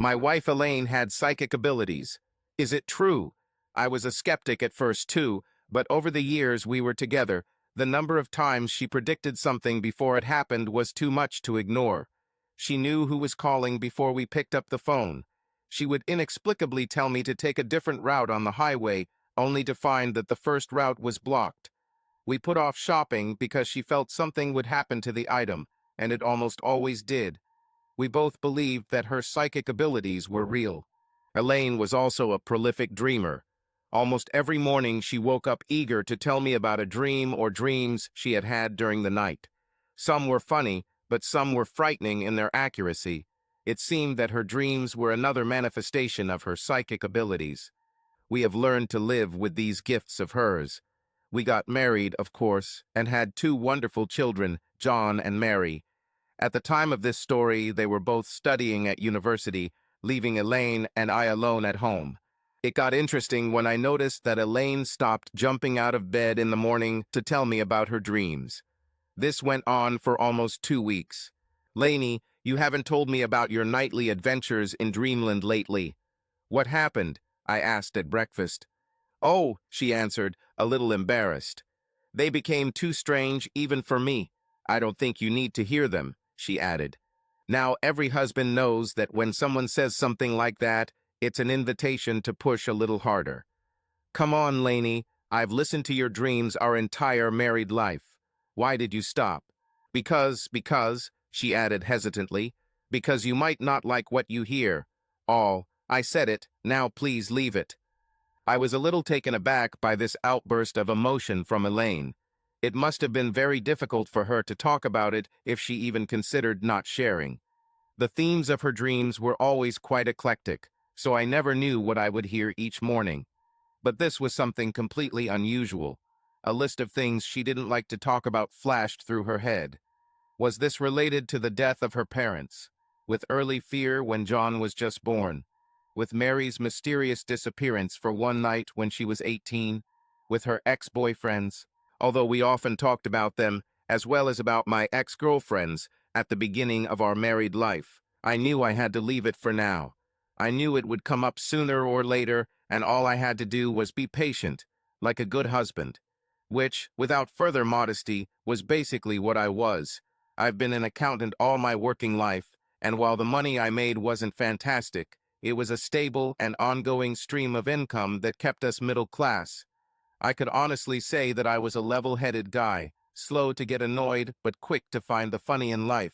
My wife Elaine had psychic abilities. Is it true? I was a skeptic at first too, but over the years we were together, the number of times she predicted something before it happened was too much to ignore. She knew who was calling before we picked up the phone. She would inexplicably tell me to take a different route on the highway, only to find that the first route was blocked. We put off shopping because she felt something would happen to the item, and it almost always did. We both believed that her psychic abilities were real. Elaine was also a prolific dreamer. Almost every morning she woke up eager to tell me about a dream or dreams she had had during the night. Some were funny, but some were frightening in their accuracy. It seemed that her dreams were another manifestation of her psychic abilities. We have learned to live with these gifts of hers. We got married, of course, and had two wonderful children, John and Mary. At the time of this story, they were both studying at university, leaving Elaine and I alone at home. It got interesting when I noticed that Elaine stopped jumping out of bed in the morning to tell me about her dreams. This went on for almost 2 weeks. "Lainey, you haven't told me about your nightly adventures in dreamland lately." "What happened?" I asked at breakfast. "Oh," she answered, a little embarrassed. "They became too strange even for me. I don't think you need to hear them," she added. Now every husband knows that when someone says something like that, it's an invitation to push a little harder. "Come on, Lainey, I've listened to your dreams our entire married life. Why did you stop?" Because, she added hesitantly, "because you might not like what you hear." I said it, now please leave it." I was a little taken aback by this outburst of emotion from Elaine. It must have been very difficult for her to talk about it if she even considered not sharing. The themes of her dreams were always quite eclectic, so I never knew what I would hear each morning. But this was something completely unusual. A list of things she didn't like to talk about flashed through her head. Was this related to the death of her parents? With early fear when John was just born? With Mary's mysterious disappearance for one night when she was 18? With her ex-boyfriends? Although we often talked about them, as well as about my ex-girlfriends, at the beginning of our married life, I knew I had to leave it for now. I knew it would come up sooner or later, and all I had to do was be patient, like a good husband. Which, without further modesty, was basically what I was. I've been an accountant all my working life, and while the money I made wasn't fantastic, it was a stable and ongoing stream of income that kept us middle class. I could honestly say that I was a level-headed guy, slow to get annoyed but quick to find the funny in life.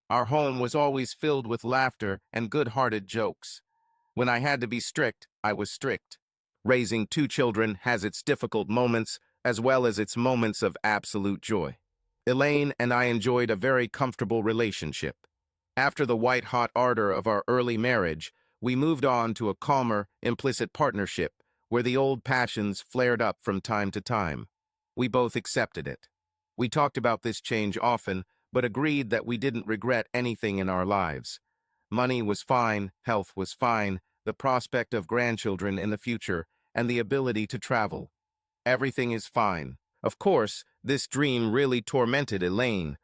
Our home was always filled with laughter and good-hearted jokes. When I had to be strict, I was strict. Raising two children has its difficult moments, as well as its moments of absolute joy. Elaine and I enjoyed a very comfortable relationship. After the white-hot ardor of our early marriage, we moved on to a calmer, implicit partnership, where the old passions flared up from time to time. We both accepted it. We talked about this change often, but agreed that we didn't regret anything in our lives. Money was fine, health was fine, the prospect of grandchildren in the future, and the ability to travel. Everything is fine. Of course, this dream really tormented Elaine.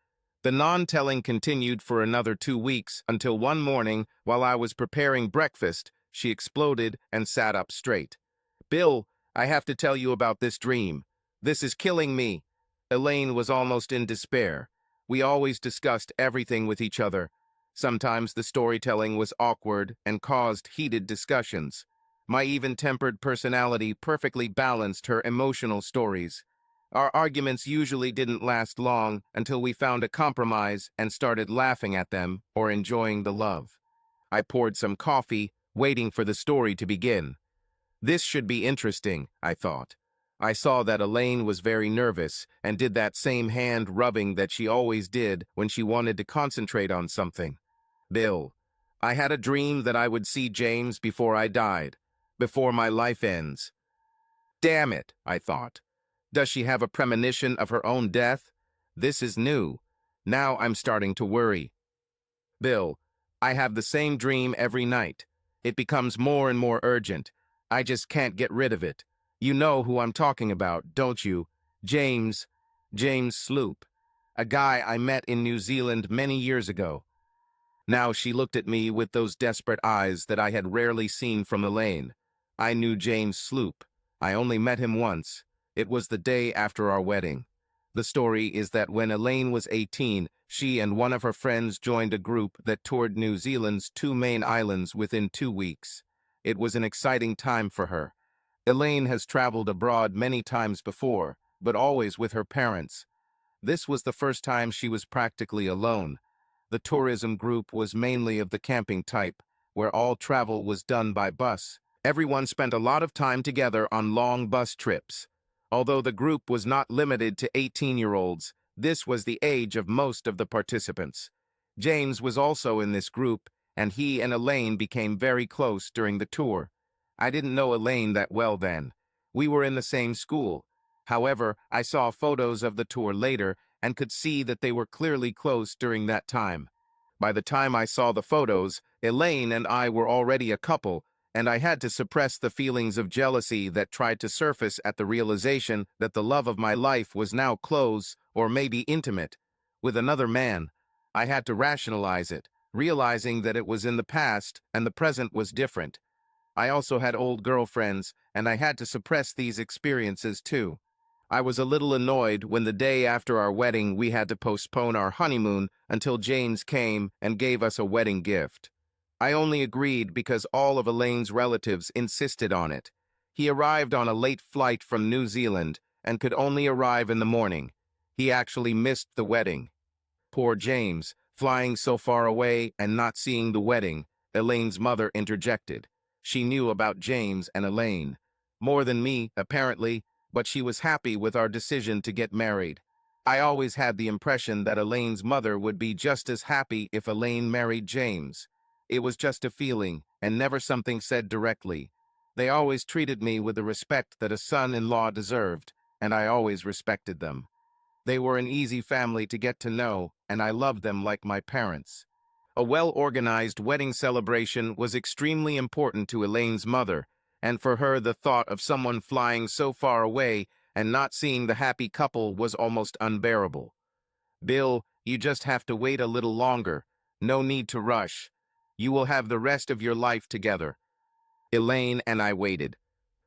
The non-telling continued for another 2 weeks until one morning, while I was preparing breakfast, she exploded and sat up straight. "Bill, I have to tell you about this dream. This is killing me." Elaine was almost in despair. We always discussed everything with each other. Sometimes the storytelling was awkward and caused heated discussions. My even-tempered personality perfectly balanced her emotional stories. Our arguments usually didn't last long until we found a compromise and started laughing at them or enjoying the love. I poured some coffee, waiting for the story to begin. This should be interesting, I thought. I saw that Elaine was very nervous and did that same hand rubbing that she always did when she wanted to concentrate on something. "Bill, I had a dream that I would see James before I died, before my life ends." Damn it, I thought. Does she have a premonition of her own death? This is new. Now I'm starting to worry. "Bill, I have the same dream every night. It becomes more and more urgent. I just can't get rid of it. You know who I'm talking about, don't you? James Sloop, a guy I met in New Zealand many years ago." Now she looked at me with those desperate eyes that I had rarely seen from Elaine. I knew James Sloop. I only met him once. It was the day after our wedding. The story is that when Elaine was 18, she and one of her friends joined a group that toured New Zealand's two main islands within 2 weeks. It was an exciting time for her. Elaine has traveled abroad many times before, but always with her parents. This was the first time she was practically alone. The tourism group was mainly of the camping type, where all travel was done by bus. Everyone spent a lot of time together on long bus trips. Although the group was not limited to 18-year-olds, this was the age of most of the participants. James was also in this group, and he and Elaine became very close during the tour. I didn't know Elaine that well then. We were in the same school. However, I saw photos of the tour later and could see that they were clearly close during that time. By the time I saw the photos, Elaine and I were already a couple, and I had to suppress the feelings of jealousy that tried to surface at the realization that the love of my life was now close, or maybe intimate, with another man. I had to rationalize it, realizing that it was in the past and the present was different. I also had old girlfriends, and I had to suppress these experiences too. I was a little annoyed when the day after our wedding we had to postpone our honeymoon until James came and gave us a wedding gift. I only agreed because all of Elaine's relatives insisted on it. He arrived on a late flight from New Zealand and could only arrive in the morning. He actually missed the wedding. Poor James, flying so far away and not seeing the wedding, Elaine's mother interjected. She knew about James and Elaine. More than me, apparently, but she was happy with our decision to get married. I always had the impression that Elaine's mother would be just as happy if Elaine married James. It was just a feeling, and never something said directly. They always treated me with the respect that a son-in-law deserved, and I always respected them. They were an easy family to get to know, and I loved them like my parents. A well-organized wedding celebration was extremely important to Elaine's mother, and for her the thought of someone flying so far away and not seeing the happy couple was almost unbearable. "Bill, you just have to wait a little longer. No need to rush. You will have the rest of your life together." Elaine and I waited.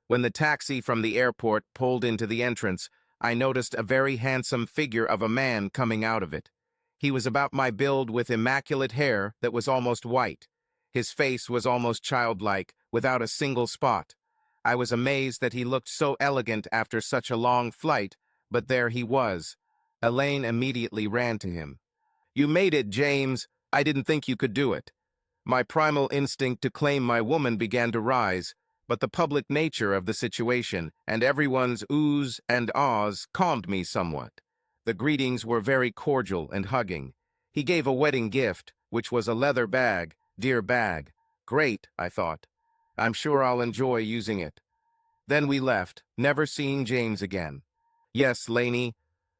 When the taxi from the airport pulled into the entrance, I noticed a very handsome figure of a man coming out of it. He was about my build with immaculate hair that was almost white. His face was almost childlike, without a single spot. I was amazed that he looked so elegant after such a long flight, but there he was. Elaine immediately ran to him. "You made it, James. I didn't think you could do it." My primal instinct to claim my woman began to rise, but the public nature of the situation and everyone's oohs and ahs calmed me somewhat. The greetings were very cordial and hugging. He gave a wedding gift, which was a leather bag. Dear bag. Great, I thought. I'm sure I'll enjoy using it. Then we left, never seeing James again. Yes, Lainey,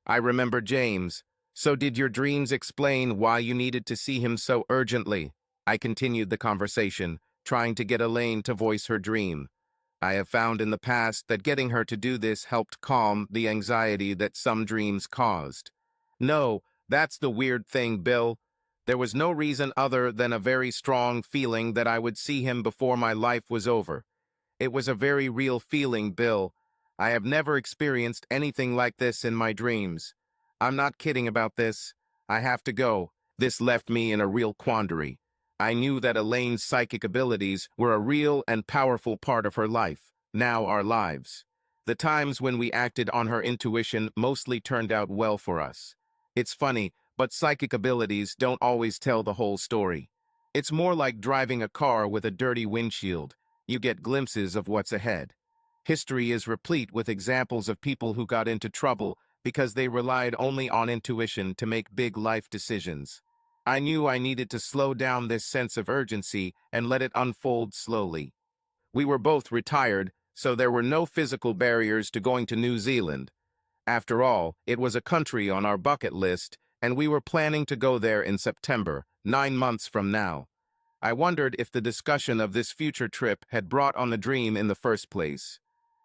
I remember James. So did your dreams explain why you needed to see him so urgently? I continued the conversation, trying to get Elaine to voice her dream. I have found in the past that getting her to do this helped calm the anxiety that some dreams caused. No, that's the weird thing, Bill. There was no reason other than a very strong feeling that I would see him before my life was over. It was a very real feeling, Bill. I have never experienced anything like this in my dreams. I'm not kidding about this. I have to go. This left me in a real quandary. I knew that Elaine's psychic abilities were a real and powerful part of her life, now our lives. The times when we acted on her intuition mostly turned out well for us. It's funny, but psychic abilities don't always tell the whole story. It's more like driving a car with a dirty windshield. You get glimpses of what's ahead. History is replete with examples of people who got into trouble because they relied only on intuition to make big life decisions. I knew I needed to slow down this sense of urgency and let it unfold slowly. We were both retired, so there were no physical barriers to going to New Zealand. After all, it was a country on our bucket list, and we were planning to go there in September, 9 months from now. I wondered if the discussion of this future trip had brought on the dream in the first place.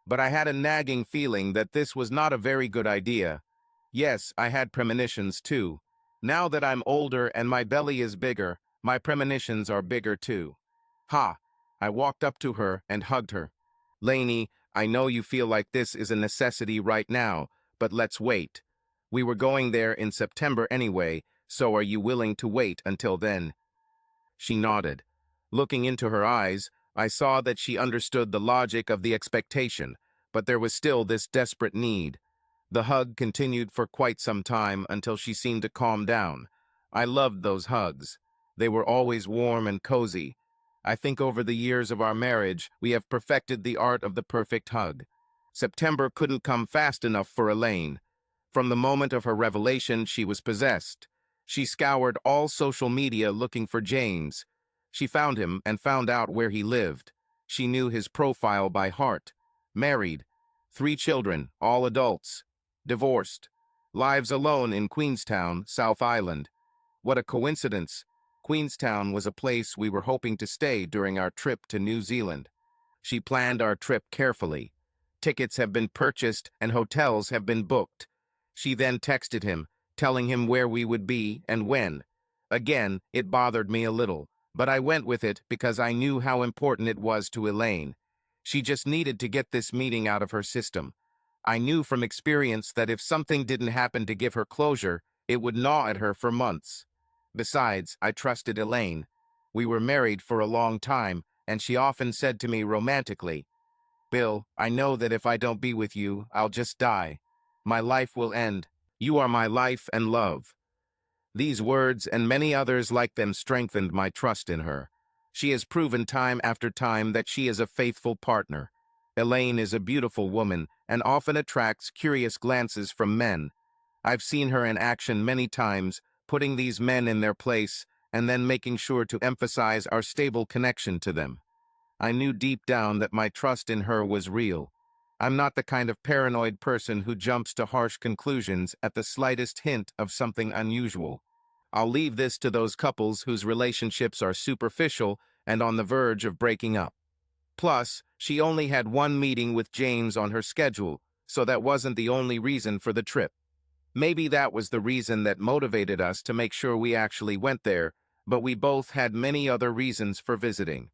But I had a nagging feeling that this was not a very good idea. Yes, I had premonitions too. Now that I'm older and my belly is bigger, My premonitions are bigger too. Ha! I walked up to her and hugged her. Lainey, I know you feel like this is a necessity right now, but let's wait. We were going there in September anyway, so are you willing to wait until then? She nodded. Looking into her eyes, I saw that she understood the logic of the expectation, but there was still this desperate need. The hug continued for quite some time until she seemed to calm down. I loved those hugs. They were always warm and cozy. I think over the years of our marriage, we have perfected the art of the perfect hug. September couldn't come fast enough for Elaine. From the moment of her revelation, she was possessed. She scoured all social media looking for James. She found him and found out where he lived. She knew his profile by heart. Married. 3 children, all adults. Divorced. Lives alone in Queenstown, South Island. What a coincidence. Queenstown was a place we were hoping to stay during our trip to New Zealand. She planned our trip carefully. Tickets have been purchased and hotels have been booked. She then texted him, telling him where we would be and when. Again, it bothered me a little, but I went with it because I knew how important it was to Elaine. She just needed to get this meeting out of her system. I knew from experience that if something didn't happen to give her closure, it would gnaw at her for months. Besides, I trusted Elaine. We were married for a long time, and she often said to me romantically, "Bill, I know that if I don't be with you, I'll just die. My life will end. You are my life and love." These words and many others like them strengthened my trust in her. She has proven time after time that she is a faithful partner. Elaine is a beautiful woman and often attracts curious glances from men. I've seen her in action many times, putting these men in their place and then making sure to emphasize our stable connection to them. I knew deep down that my trust in her was real. I'm not the kind of paranoid person who jumps to harsh conclusions at the slightest hint of something unusual. I'll leave this to those couples whose relationships are superficial and on the verge of breaking up. Plus, she only had one meeting with James on her schedule, so that wasn't the only reason for the trip. Maybe that was the reason that motivated us to make sure we actually went there, but we both had many other reasons for visiting.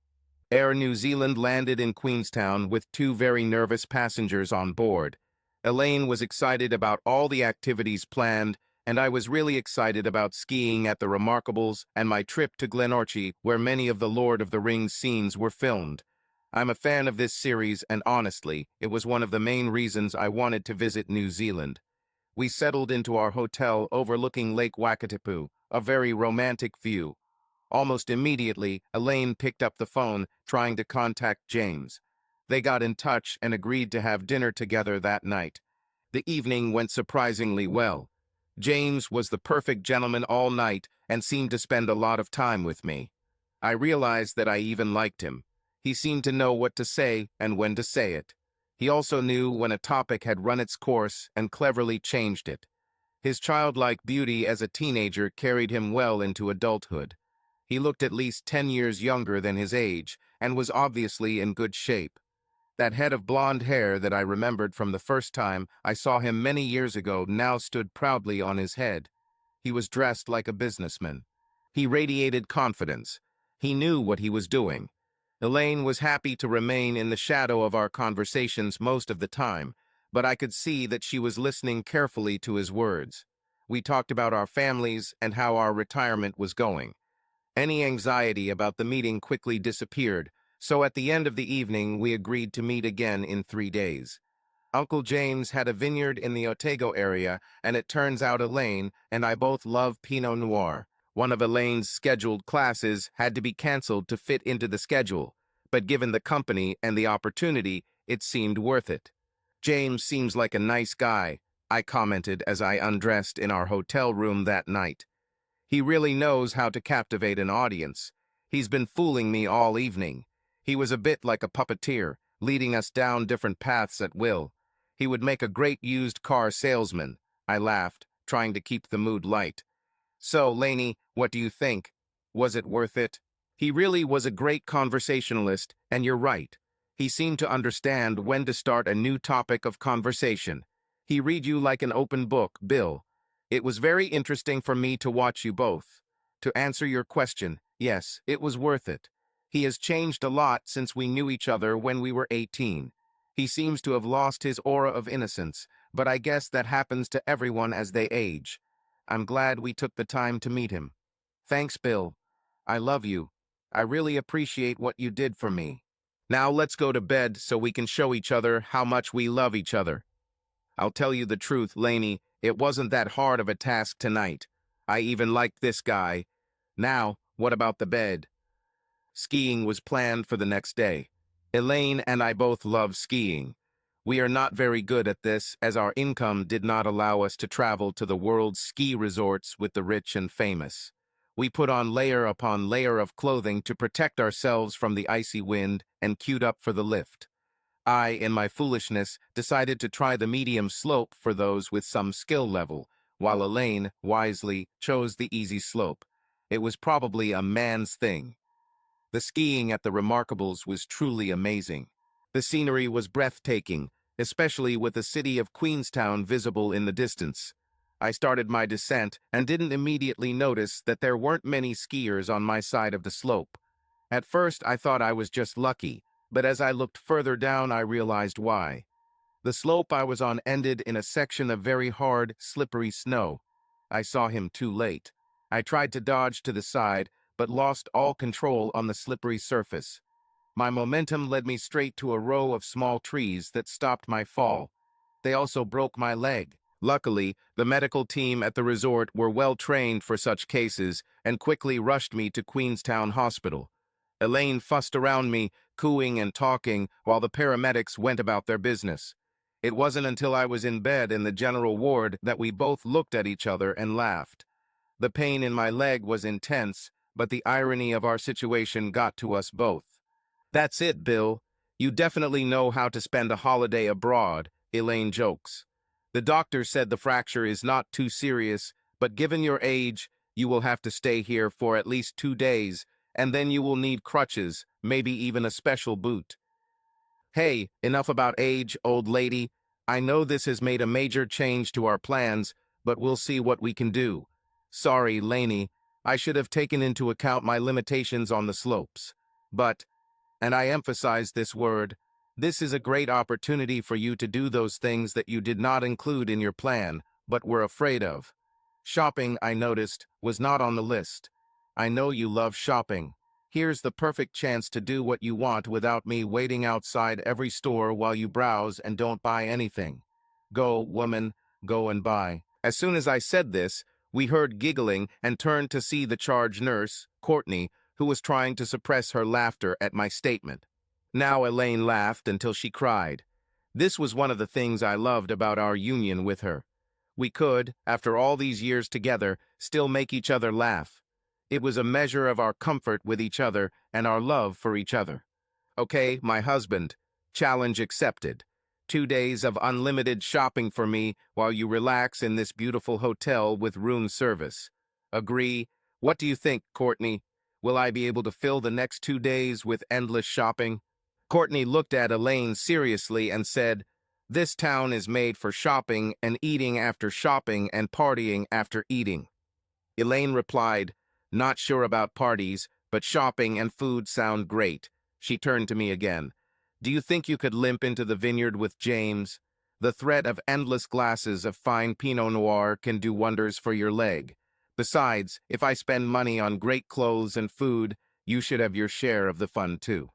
Air New Zealand landed in Queenstown with 2 very nervous passengers on board. Elaine was excited about all the activities planned, and I was really excited about skiing at the Remarkables and my trip to Glenorchy, where many of the Lord of the Rings scenes were filmed. I'm a fan of this series, and honestly, it was one of the main reasons I wanted to visit New Zealand. We settled into our hotel overlooking Lake Wakatipu, a very romantic view. Almost immediately, Elaine picked up the phone, trying to contact James. They got in touch and agreed to have dinner together that night. The evening went surprisingly well. James was the perfect gentleman all night and seemed to spend a lot of time with me. I realized that I even liked him. He seemed to know what to say and when to say it. He also knew when a topic had run its course and cleverly changed it. His childlike beauty as a teenager carried him well into adulthood. He looked at least 10 years younger than his age and was obviously in good shape. That head of blonde hair that I remembered from the first time I saw him many years ago now stood proudly on his head. He was dressed like a businessman. He radiated confidence. He knew what he was doing. Elaine was happy to remain in the shadow of our conversations most of the time, but I could see that she was listening carefully to his words. We talked about our families and how our retirement was going. Any anxiety about the meeting quickly disappeared, so at the end of the evening we agreed to meet again in 3 days. Uncle James had a vineyard in the Otago area, and it turns out Elaine and I both love Pinot Noir. One of Elaine's scheduled classes had to be canceled to fit into the schedule, but given the company and the opportunity, it seemed worth it. "James seems like a nice guy," I commented as I undressed in our hotel room that night. "He really knows how to captivate an audience. He's been fooling me all evening. He was a bit like a puppeteer, leading us down different paths at will. He would make a great used car salesman." I laughed, trying to keep the mood light. "So, Lainey, what do you think? Was it worth it?" He really was a great conversationalist, and you're right. He seemed to understand when to start a new topic of conversation. He read you like an open book, Bill. It was very interesting for me to watch you both. To answer your question, Yes, it was worth it. He has changed a lot since we knew each other when we were 18. He seems to have lost his aura of innocence, but I guess that happens to everyone as they age. I'm glad we took the time to meet him. Thanks, Bill. I love you. I really appreciate what you did for me. Now let's go to bed so we can show each other how much we love each other. I'll tell you the truth, Lainey, it wasn't that hard of a task tonight. I even liked this guy. Now, what about the bed? Skiing was planned for the next day. Elaine and I both love skiing. We are not very good at this, as our income did not allow us to travel to the world's ski resorts with the rich and famous. We put on layer upon layer of clothing to protect ourselves from the icy wind and queued up for the lift. I, in my foolishness, decided to try the medium slope for those with some skill level, while Elaine, wisely, chose the easy slope. It was probably a man's thing. The skiing at the Remarkables was truly amazing. The scenery was breathtaking, especially with the city of Queenstown visible in the distance. I started my descent and didn't immediately notice that there weren't many skiers on my side of the slope. At first, I thought I was just lucky, but as I looked further down, I realized why. The slope I was on ended in a section of very hard, slippery snow. I saw him too late. I tried to dodge to the side, but lost all control on the slippery surface. My momentum led me straight to a row of small trees that stopped my fall. They also broke my leg. Luckily, the medical team at the resort were well trained for such cases and quickly rushed me to Queenstown Hospital. Elaine fussed around me, cooing and talking, while the paramedics went about their business. It wasn't until I was in bed in the general ward that we both looked at each other and laughed. The pain in my leg was intense, but the irony of our situation got to us both. That's it, Bill. You definitely know how to spend a holiday abroad, Elaine jokes. The doctor said the fracture is not too serious, but given your age, you will have to stay here for at least 2 days, and then you will need crutches, maybe even a special boot. Hey, enough about age, old lady. I know this has made a major change to our plans, but we'll see what we can do. Sorry, Lainey. I should have taken into account my limitations on the slopes. But, and I emphasize this word, this is a great opportunity for you to do those things that you did not include in your plan, but were afraid of. Shopping, I noticed, was not on the list. I know you love shopping. Here's the perfect chance to do what you want without me waiting outside every store while you browse and don't buy anything. Go, woman, go and buy. As soon as I said this, we heard giggling and turned to see the charge nurse, Courtney, who was trying to suppress her laughter at my statement. Now Elaine laughed until she cried. This was one of the things I loved about our union with her. We could, after all these years together, still make each other laugh. It was a measure of our comfort with each other and our love for each other. Okay, my husband. Challenge accepted. 2 days of unlimited shopping for me while you relax in this beautiful hotel with room service. Agree? What do you think, Courtney? Will I be able to fill the next 2 days with endless shopping? Courtney looked at Elaine seriously and said, "This town is made for shopping and eating after shopping and partying after eating." Elaine replied, "Not sure about parties, but shopping and food sound great." She turned to me again. "Do you think you could limp into the vineyard with James? The threat of endless glasses of fine Pinot Noir can do wonders for your leg. Besides, if I spend money on great clothes and food, you should have your share of the fun too."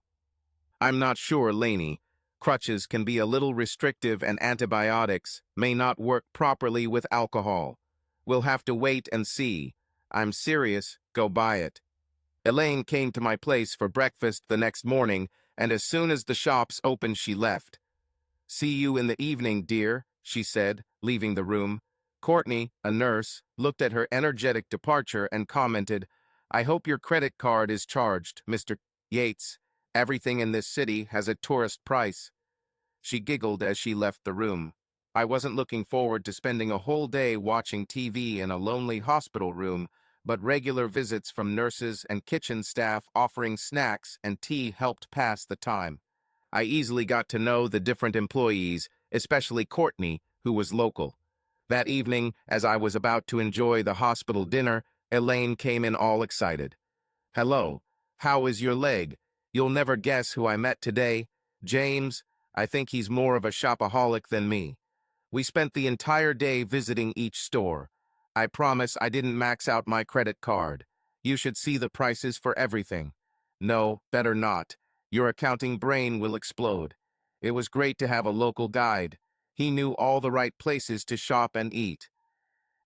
I'm not sure, Lainey. Crutches can be a little restrictive and antibiotics may not work properly with alcohol. We'll have to wait and see. I'm serious, go buy it. Elaine came to my place for breakfast the next morning, and as soon as the shops opened, she left. "See you in the evening, dear," she said, leaving the room. Courtney, a nurse, looked at her energetic departure and commented, "I hope your credit card is charged, Mr. Yates. Everything in this city has a tourist price." She giggled as she left the room. I wasn't looking forward to spending a whole day watching TV in a lonely hospital room, but regular visits from nurses and kitchen staff offering snacks and tea helped pass the time. I easily got to know the different employees, especially Courtney, who was local. That evening, as I was about to enjoy the hospital dinner, Elaine came in all excited. Hello. How is your leg? You'll never guess who I met today. James. I think he's more of a shopaholic than me. We spent the entire day visiting each store. I promise I didn't max out my credit card. You should see the prices for everything. No, better not. Your accounting brain will explode. It was great to have a local guide. He knew all the right places to shop and eat.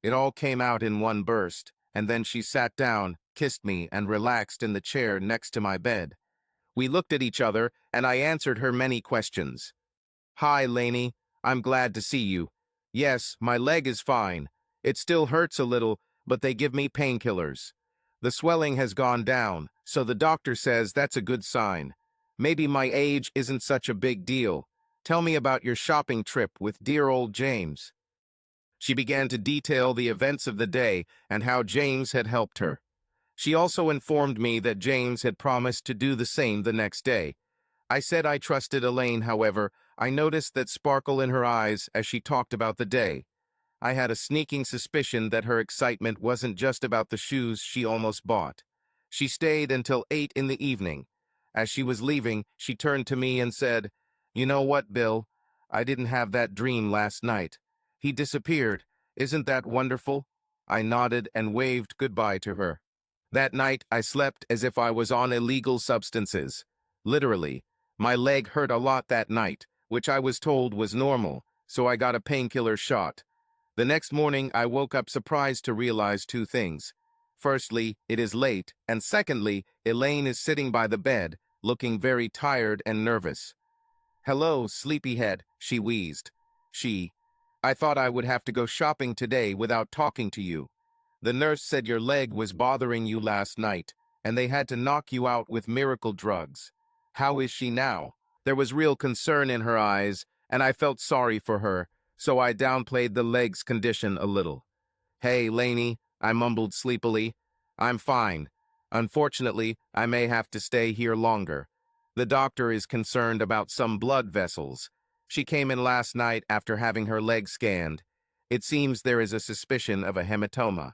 It all came out in one burst, and then she sat down, kissed me, and relaxed in the chair next to my bed. We looked at each other, and I answered her many questions. Hi, Lainey. I'm glad to see you. Yes, my leg is fine. It still hurts a little, but they give me painkillers. The swelling has gone down, so the doctor says that's a good sign. Maybe my age isn't such a big deal. Tell me about your shopping trip with dear old James. She began to detail the events of the day and how James had helped her. She also informed me that James had promised to do the same the next day. I said I trusted Elaine, however. I noticed that sparkle in her eyes as she talked about the day. I had a sneaking suspicion that her excitement wasn't just about the shoes she almost bought. She stayed until 8 in the evening. As she was leaving, she turned to me and said, "You know what, Bill? I didn't have that dream last night. He disappeared. Isn't that wonderful?" I nodded and waved goodbye to her. That night, I slept as if I was on illegal substances. Literally, my leg hurt a lot that night, which I was told was normal, so I got a painkiller shot. The next morning, I woke up surprised to realize two things. Firstly, it is late, and secondly, Elaine is sitting by the bed, looking very tired and nervous. "Hello, sleepyhead," she wheezed. I thought I would have to go shopping today without talking to you. The nurse said your leg was bothering you last night, and they had to knock you out with miracle drugs. How is she now? There was real concern in her eyes, and I felt sorry for her, so I downplayed the leg's condition a little. "Hey, Lainey," I mumbled sleepily. "I'm fine. Unfortunately, I may have to stay here longer. The doctor is concerned about some blood vessels. She came in last night after having her leg scanned. It seems there is a suspicion of a hematoma.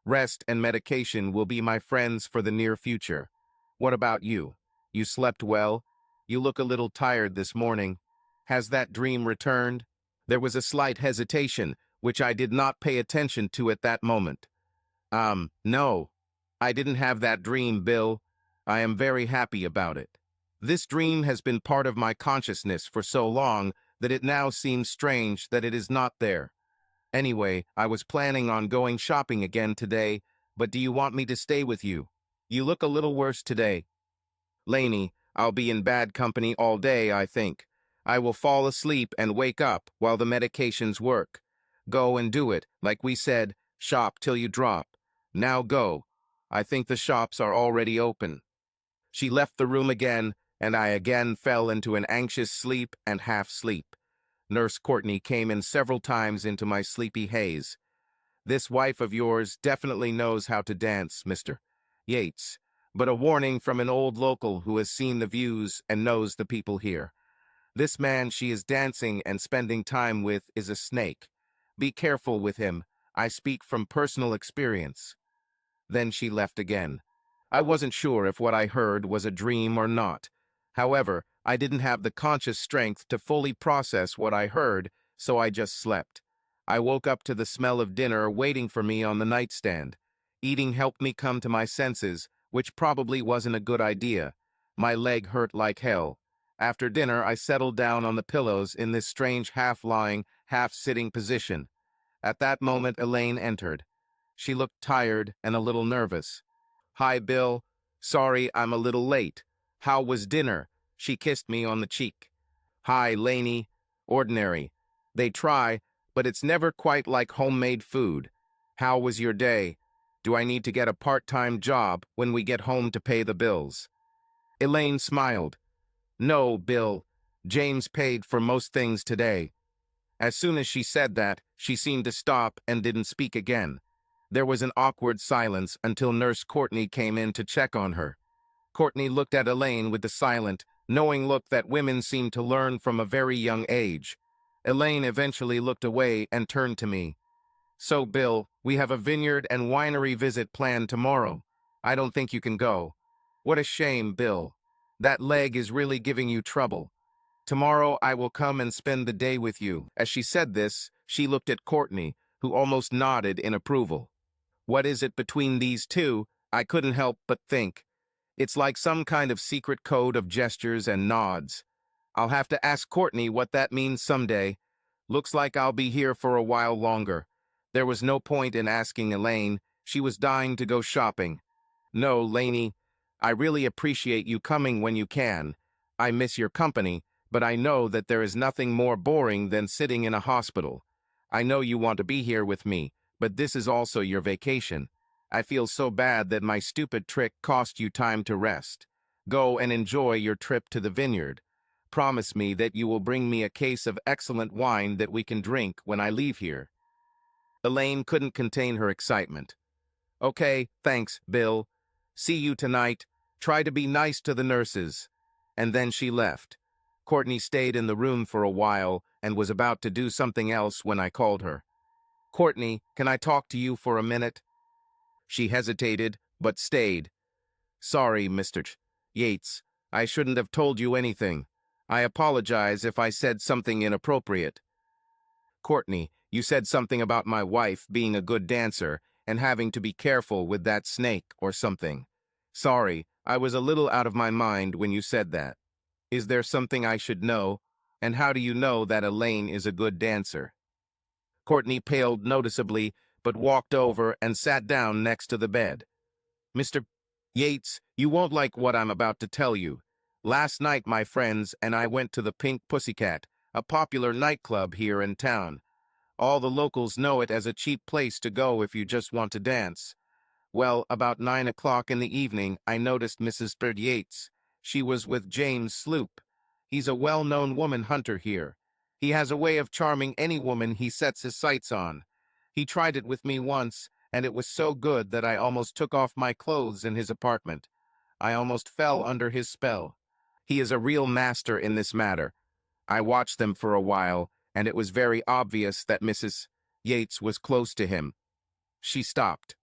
Rest and medication will be my friends for the near future. What about you? You slept well? You look a little tired this morning. Has that dream returned?" There was a slight hesitation, which I did not pay attention to at that moment. No. I didn't have that dream, Bill. I am very happy about it. This dream has been part of my consciousness for so long that it now seems strange that it is not there. Anyway, I was planning on going shopping again today, but do you want me to stay with you? You look a little worse today. Lainey, I'll be in bad company all day, I think. I will fall asleep and wake up while the medications work. Go and do it, like we said, shop till you drop. Now go. I think the shops are already open. She left the room again, and I again fell into an anxious sleep and half-sleep. Nurse Courtney came in several times into my sleepy haze. "This wife of yours definitely knows how to dance, Mr. Yates, but a warning from an old local who has seen the views and knows the people here. This man she is dancing and spending time with is a snake. Be careful with him. I speak from personal experience." Then she left again. I wasn't sure if what I heard was a dream or not. However, I didn't have the conscious strength to fully process what I heard, so I just slept. I woke up to the smell of dinner waiting for me on the nightstand. Eating helped me come to my senses, which probably wasn't a good idea. My leg hurt like hell. After dinner, I settled down on the pillows in this strange half-lying, half-sitting position. At that moment, Elaine entered. She looked tired and a little nervous. "Hi, Bill. Sorry I'm a little late. How was dinner?" She kissed me on the cheek. "Hi, Lainey. Ordinary. They try, but it's never quite like homemade food. How was your day? Do I need to get a part-time job when we get home to pay the bills?" Elaine smiled. "No, Bill. James paid for most things today." As soon as she said that, she seemed to stop and didn't speak again. There was an awkward silence until Nurse Courtney came in to check on her. Courtney looked at Elaine with the silent, knowing look that women seem to learn from a very young age. Elaine eventually looked away and turned to me. "So, Bill, we have a vineyard and winery visit planned tomorrow. I don't think you can go. What a shame, Bill. That leg is really giving you trouble. Tomorrow I will come and spend the day with you." As she said this, she looked at Courtney, who almost nodded in approval. What is it between these two? I couldn't help but think. It's like some kind of secret code of gestures and nods. I'll have to ask Courtney what that means someday. Looks like I'll be here for a while longer. There was no point in asking Elaine. She was dying to go shopping. "No, Laney, I really appreciate you coming when you can. I miss your company, but I know that there is nothing more boring than sitting in a hospital. I know you want to be here with me, but this is also your vacation. I feel so bad that my stupid trick cost you time to rest. Go and enjoy your trip to the vineyard. Promise me that you will bring me a case of excellent wine that we can drink when I leave here." Elaine couldn't contain her excitement. "Okay, thanks, Bill. See you tonight. Try to be nice to the nurses." And then she left. Courtney stayed in the room for a while and was about to do something else when I called her. "Courtney, can I talk to you for a minute?" She hesitated, but stayed. "Sorry, Mr. Yates. I shouldn't have told you anything. I apologize if I said something inappropriate." "Courtney, you said something about my wife being a good dancer and having to be careful with that snake or something. Sorry, I was a little out of my mind when you said that. Is there something I should know? And how do you know that Elaine is a good dancer?" Courtney paled noticeably, but walked over and sat down next to the bed. "Mr. Yates, you won't like what I'm about to tell you. Last night, my friends and I went to the Pink Pussycat, a popular nightclub here in town. All the locals know it as a cheap place to go if you just want to dance. Well, about 9 o'clock in the evening, I noticed Mrs. Yates. She was with James Sloop. He's a well-known woman hunter here. He has a way of charming any woman he sets his sights on. He tried it with me once, and it was so good that I almost took off my clothes in his apartment. I almost fell under his spell. He is a real master in this matter. I watched them for a while, and it was very obvious that Mrs. Yates was close to him." She stopped.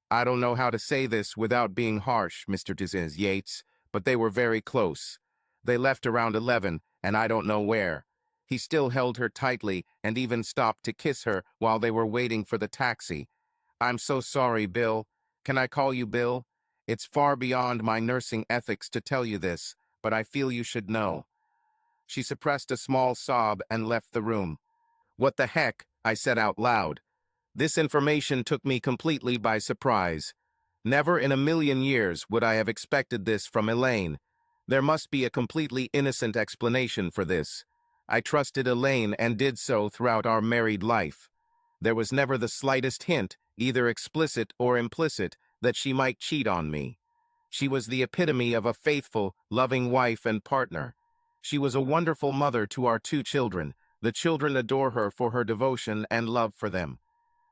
"I don't know how to say this without being harsh, Mr. Yates, but they were very close. They left around 11, and I don't know where. He still held her tightly and even stopped to kiss her while they were waiting for the taxi. I'm so sorry, Bill. Can I call you Bill? It's far beyond my nursing ethics to tell you this, but I feel you should know." She suppressed a small sob and left the room. "What the heck?" I said out loud. This information took me completely by surprise. Never in a million years would I have expected this from Elaine. There must be a completely innocent explanation for this. I trusted Elaine and did so throughout our married life. There was never the slightest hint, either explicit or implicit, that she might cheat on me. She was the epitome of a faithful, loving wife and partner. She was a wonderful mother to our 2 children. The children adore her for her devotion and love for them.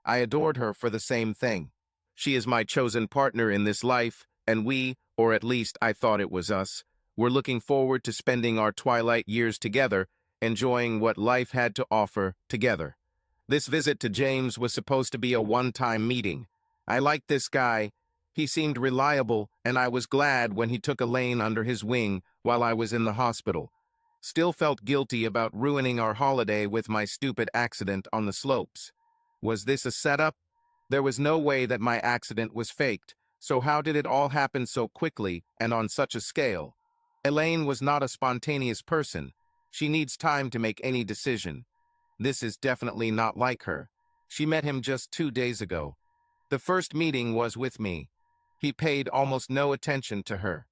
I adored her for the same thing. She is my chosen partner in this life, and we, or at least I thought it was us, were looking forward to spending our twilight years together, enjoying what life had to offer together. This visit to James was supposed to be a one-time meeting. I liked this guy. He seemed reliable, and I was glad when he took Elaine under his wing while I was in the hospital. Still felt guilty about ruining our holiday with my stupid accident on the slopes. Was this a setup? There was no way that my accident was faked, so how did it all happen so quickly and on such a scale? Elaine was not a spontaneous person. She needs time to make any decision. This is definitely not like her. She met him just 2 days ago. The first meeting was with me. He paid almost no attention to her.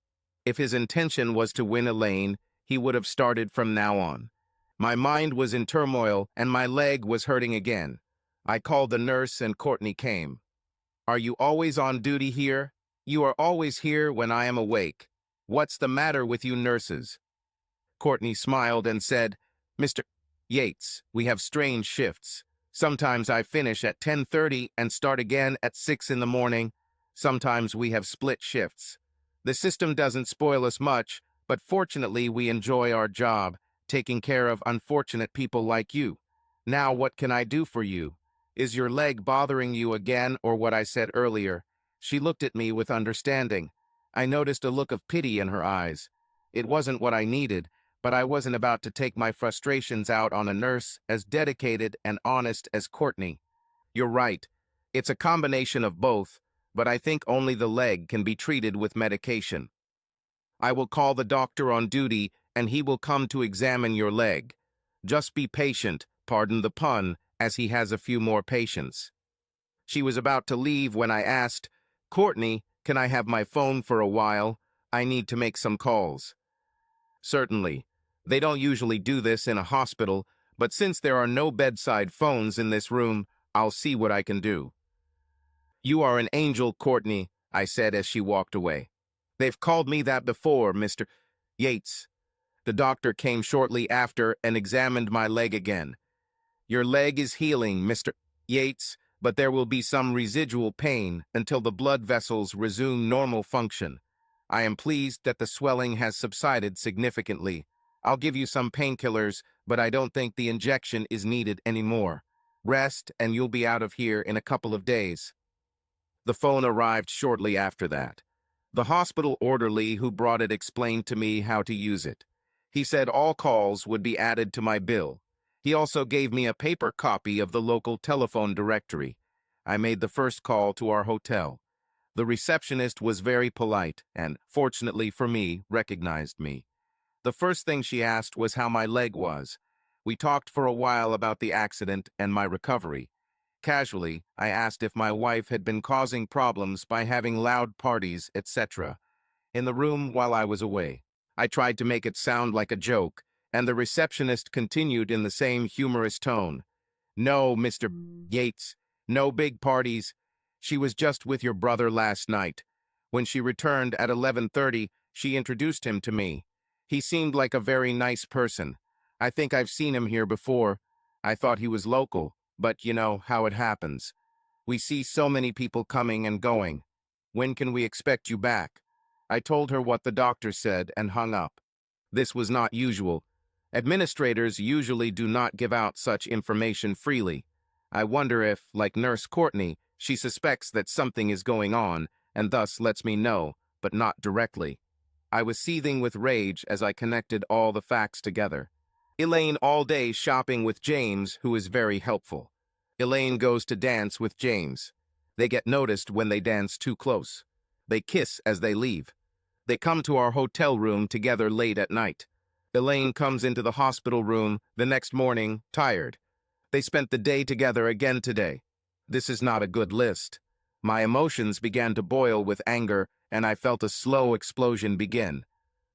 If his intention was to win Elaine, he would have started from now on. My mind was in turmoil and my leg was hurting again. I called the nurse and Courtney came. "Are you always on duty here? You are always here when I am awake. What's the matter with you nurses?" Courtney smiled and said, "Mr. Yates, we have strange shifts. Sometimes I finish at 10:30 and start again at 6 in the morning. Sometimes we have split shifts. The system doesn't spoil us much, but fortunately we enjoy our job, taking care of unfortunate people like you. Now what can I do for you? Is your leg bothering you again or what I said earlier?" She looked at me with understanding. I noticed a look of pity in her eyes. It wasn't what I needed, but I wasn't about to take my frustrations out on a nurse as dedicated and honest as Courtney. You're right. It's a combination of both, but I think only the leg can be treated with medication. I will call the doctor on duty, and he will come to examine your leg. Just be patient, pardon the pun, as he has a few more patients. She was about to leave when I asked, Courtney, can I have my phone for a while? I need to make some calls. Certainly. They don't usually do this in a hospital, but since there are no bedside phones in this room, I'll see what I can do. You are an angel, Courtney, I said as she walked away. They've called me that before, Mr. Yates. The doctor came shortly after and examined my leg again. Your leg is healing, Mr. Yates, but there will be some residual pain until the blood vessels resume normal function. I am pleased that the swelling has subsided significantly. I'll give you some painkillers, but I don't think the injection is needed anymore. Rest, and you'll be out of here in a couple of days. The phone arrived shortly after that. The hospital orderly who brought it explained to me how to use it. He said all calls would be added to my bill. He also gave me a paper copy of the local telephone directory. I made the first call to our hotel. The receptionist was very polite and, fortunately for me, recognized me. The first thing she asked was how my leg was. We talked for a while about the accident and my recovery. Casually, I asked if my wife had been causing problems by having loud parties, etc. in the room while I was away. I tried to make it sound like a joke, and the receptionist continued in the same humorous tone. No, Mr. Yates, no big parties. She was just with your brother last night. When she returned at 11:30, she introduced him to me. He seemed like a very nice person. I think I've seen him here before. I thought he was local, but you know how it happens. We see so many people coming and going. When can we expect you back? I told her what the doctor said and hung up. This was not usual. Administrators usually do not give out such information freely. I wonder if, like Nurse Courtney, she suspects that something is going on and thus lets me know, but not directly. I was seething with rage as I connected all the facts together. Elaine all day shopping with James, who is very helpful. Elaine goes to dance with James. They get noticed when they dance too close. They kiss as they leave. They come to our hotel room together late at night. Elaine comes into the hospital room the next morning, tired. They spent the day together again today. This is not a good list. My emotions began to boil with anger, and I felt a slow explosion begin.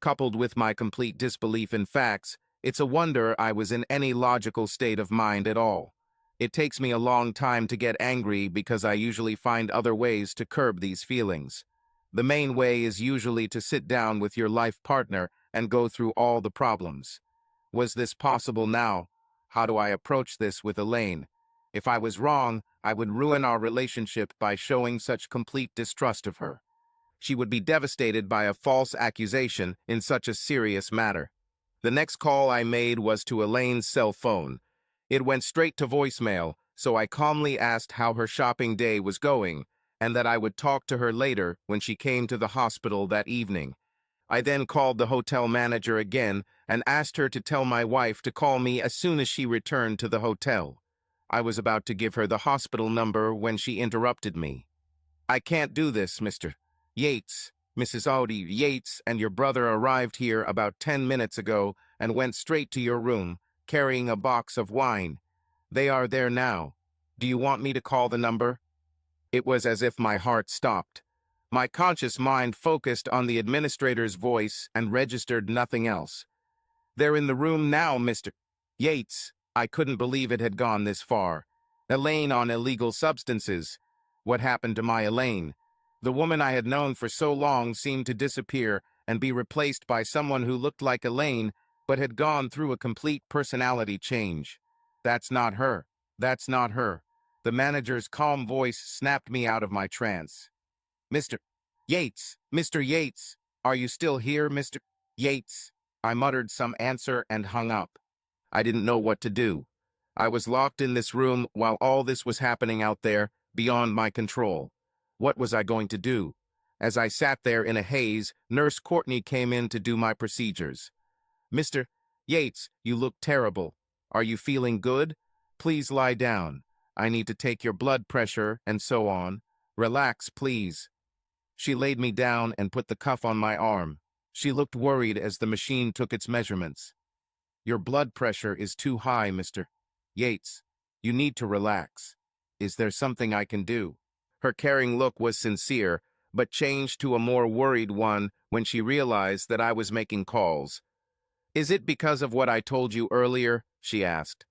Coupled with my complete disbelief in facts, it's a wonder I was in any logical state of mind at all. It takes me a long time to get angry because I usually find other ways to curb these feelings. The main way is usually to sit down with your life partner and go through all the problems. Was this possible now? How do I approach this with Elaine? If I was wrong, I would ruin our relationship by showing such complete distrust of her. She would be devastated by a false accusation in such a serious matter. The next call I made was to Elaine's cell phone. It went straight to voicemail, so I calmly asked how her shopping day was going, and that I would talk to her later when she came to the hospital that evening. I then called the hotel manager again and asked her to tell my wife to call me as soon as she returned to the hotel. I was about to give her the hospital number when she interrupted me. I can't do this, Mr. Yates. Mrs. Audi Yates and your brother arrived here about 10 minutes ago and went straight to your room, carrying a box of wine. They are there now. Do you want me to call the number? It was as if my heart stopped. My conscious mind focused on the administrator's voice and registered nothing else. They're in the room now, Mr. Yates. I couldn't believe it had gone this far. Elaine on illegal substances. What happened to my Elaine? The woman I had known for so long seemed to disappear and be replaced by someone who looked like Elaine, but had gone through a complete personality change. That's not her. That's not her. The manager's calm voice snapped me out of my trance. Mr. Yates, Mr. Yates, are you still here, Mr. Yates? I muttered some answer and hung up. I didn't know what to do. I was locked in this room while all this was happening out there, beyond my control. What was I going to do? As I sat there in a haze, Nurse Courtney came in to do my procedures. Mr. Yates, you look terrible. Are you feeling good? Please lie down. I need to take your blood pressure and so on. Relax, please. She laid me down and put the cuff on my arm. She looked worried as the machine took its measurements. Your blood pressure is too high, Mr. Yates. You need to relax. Is there something I can do? Her caring look was sincere, but changed to a more worried one when she realized that I was making calls. Is it because of what I told you earlier? She asked.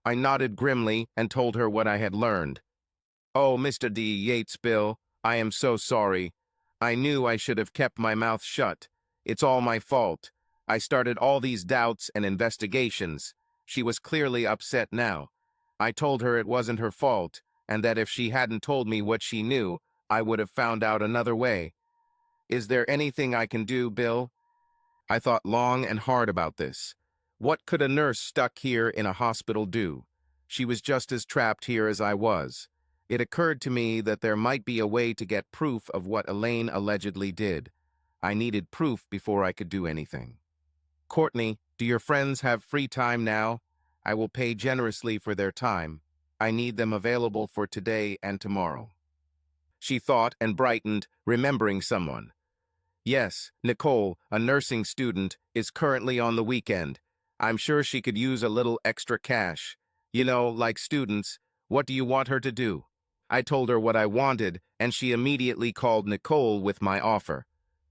I nodded grimly and told her what I had learned. Oh, Mr. D. Yates, Bill, I am so sorry. I knew I should have kept my mouth shut. It's all my fault. I started all these doubts and investigations. She was clearly upset now. I told her it wasn't her fault, and that if she hadn't told me what she knew, I would have found out another way. Is there anything I can do, Bill? I thought long and hard about this. What could a nurse stuck here in a hospital do? She was just as trapped here as I was. It occurred to me that there might be a way to get proof of what Elaine allegedly did. I needed proof before I could do anything. Courtney, do your friends have free time now? I will pay generously for their time. I need them available for today and tomorrow. She thought and brightened, remembering someone. Yes, Nicole, a nursing student, is currently on the weekend. I'm sure she could use a little extra cash. You know, like students, what do you want her to do? I told her what I wanted, and she immediately called Nicole with my offer.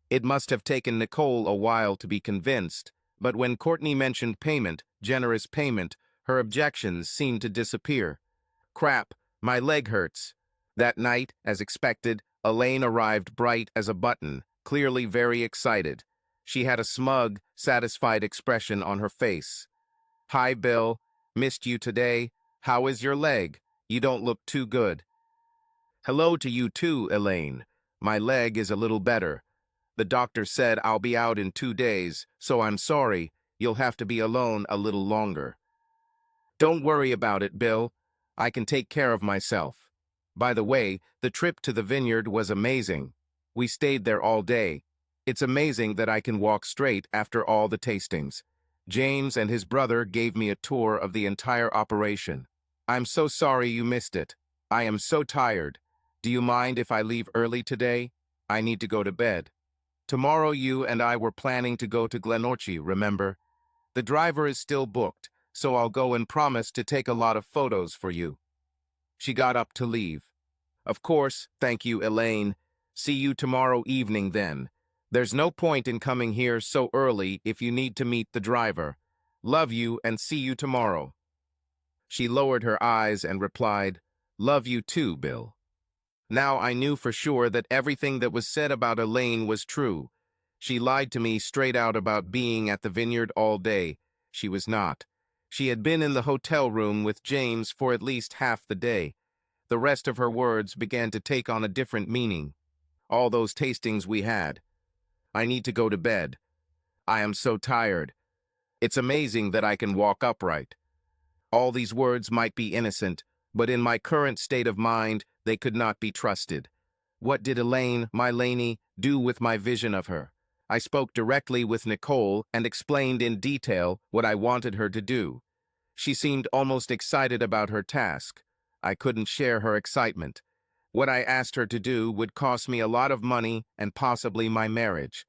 It must have taken Nicole a while to be convinced, but when Courtney mentioned payment, generous payment, her objections seemed to disappear. Crap, my leg hurts. That night, as expected, Elaine arrived bright as a button, clearly very excited. She had a smug, satisfied expression on her face. Hi, Bill. Missed you today. How is your leg? You don't look too good. Hello to you too, Elaine. My leg is a little better. The doctor said I'll be out in 2 days, so I'm sorry. You'll have to be alone a little longer. Don't worry about it, Bill. I can take care of myself. By the way, the trip to the vineyard was amazing. We stayed there all day. It's amazing that I can walk straight after all the tastings. James and his brother gave me a tour of the entire operation. I'm so sorry you missed it. I am so tired. Do you mind if I leave early today? I need to go to bed. Tomorrow you and I were planning to go to Glenorchy, remember? The driver is still booked, so I'll go and promise to take a lot of photos for you. She got up to leave. Of course, thank you, Elaine. See you tomorrow evening then. There's no point in coming here so early if you need to meet the driver. Love you and see you tomorrow. She lowered her eyes and replied, Love you too, Bill. Now I knew for sure that everything that was said about Elaine was true. She lied to me straight out about being at the vineyard all day. She was not. She had been in the hotel room with James for at least half the day. The rest of her words began to take on a different meaning. All those tastings we had. I need to go to bed. I am so tired. It's amazing that I can walk upright. All these words might be innocent, but in my current state of mind, they could not be trusted. What did Elaine, my Laney, do with my vision of her? I spoke directly with Nicole and explained in detail what I wanted her to do. She seemed almost excited about her task. I couldn't share her excitement. What I asked her to do would cost me a lot of money and possibly my marriage.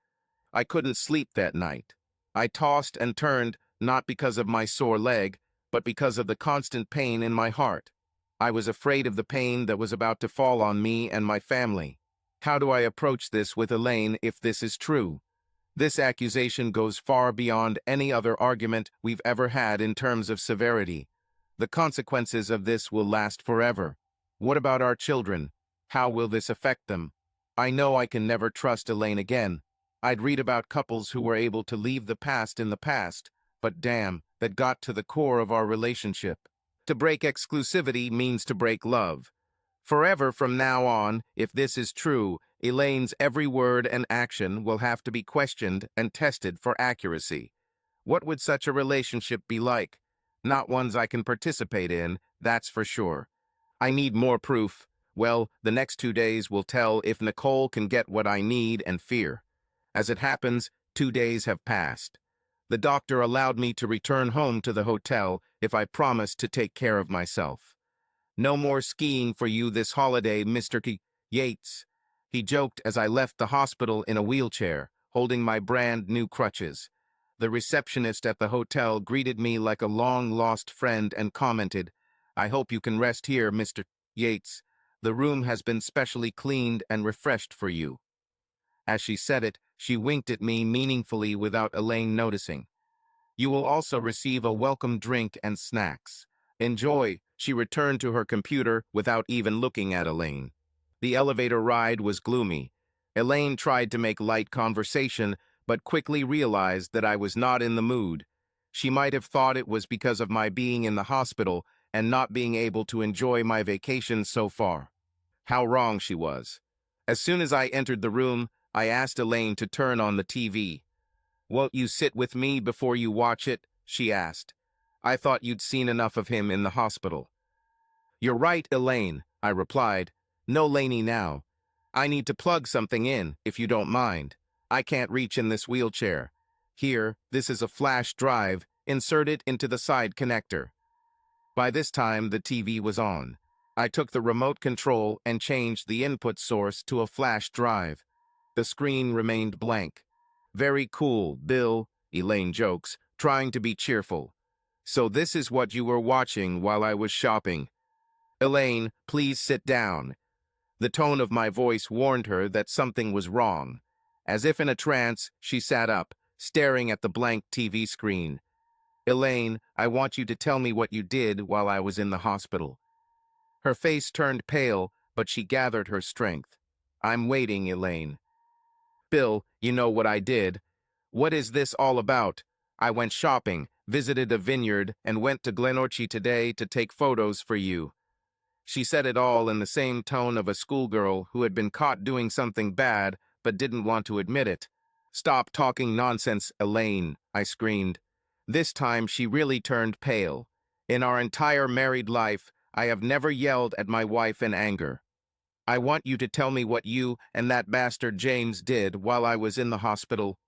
I couldn't sleep that night. I tossed and turned, not because of my sore leg, but because of the constant pain in my heart. I was afraid of the pain that was about to fall on me and my family. How do I approach this with Elaine if this is true? This accusation goes far beyond any other argument we've ever had in terms of severity. The consequences of this will last forever. What about our children? How will this affect them? I know I can never trust Elaine again. I'd read about couples who were able to leave the past in the past, but damn, that got to the core of our relationship. To break exclusivity means to break love. Forever from now on, if this is true, Elaine's every word and action will have to be questioned and tested for accuracy. What would such a relationship be like? Not ones I can participate in, that's for sure. I need more proof. Well, the next 2 days will tell if Nicole can get what I need and fear. As it happens, 2 days have passed. The doctor allowed me to return home to the hotel if I promised to take care of myself. No more skiing for you this holiday, Mr. Yates, he joked as I left the hospital in a wheelchair, holding my brand new crutches. The receptionist at the hotel greeted me like a long-lost friend and commented, "I hope you can rest here, Mr. Yates. The room has been specially cleaned and refreshed for you." As she said it, she winked at me meaningfully without Elaine noticing. "You will also receive a welcome drink and snacks. Enjoy." She returned to her computer without even looking at Elaine. The elevator ride was gloomy. Elaine tried to make light conversation, but quickly realized that I was not in the mood. She might have thought it was because of my being in the hospital and not being able to enjoy my vacation so far. How wrong she was. As soon as I entered the room, I asked Elaine to turn on the TV. "Won't you sit with me before you watch it?" she asked. "I thought you'd seen enough of him in the hospital." "You're right, Elaine," I replied. "No Laney now. I need to plug something in, if you don't mind. I can't reach in this wheelchair. Here, this is a flash drive. Insert it into the side connector." By this time, the TV was on. I took the remote control and changed the input source to a flash drive. The screen remained blank. "Very cool, Bill," Elaine jokes, trying to be cheerful. "So this is what you were watching while I was shopping." "Elaine, please sit down." The tone of my voice warned her that something was wrong. As if in a trance, she sat up, staring at the blank TV screen. "Elaine, I want you to tell me what you did while I was in the hospital." Her face turned pale, but she gathered her strength. "I'm waiting, Elaine." "Bill, you know what I did. What is this all about? I went shopping, visited a vineyard, and went to Glenorchy today to take photos for you." She said it all in the same tone of a schoolgirl who had been caught doing something bad but didn't want to admit it. "Stop talking nonsense, Elaine," I screamed. This time she really turned pale. In our entire married life, I have never yelled at my wife in anger. "I want you to tell me what you and that bastard James did while I was in the hospital."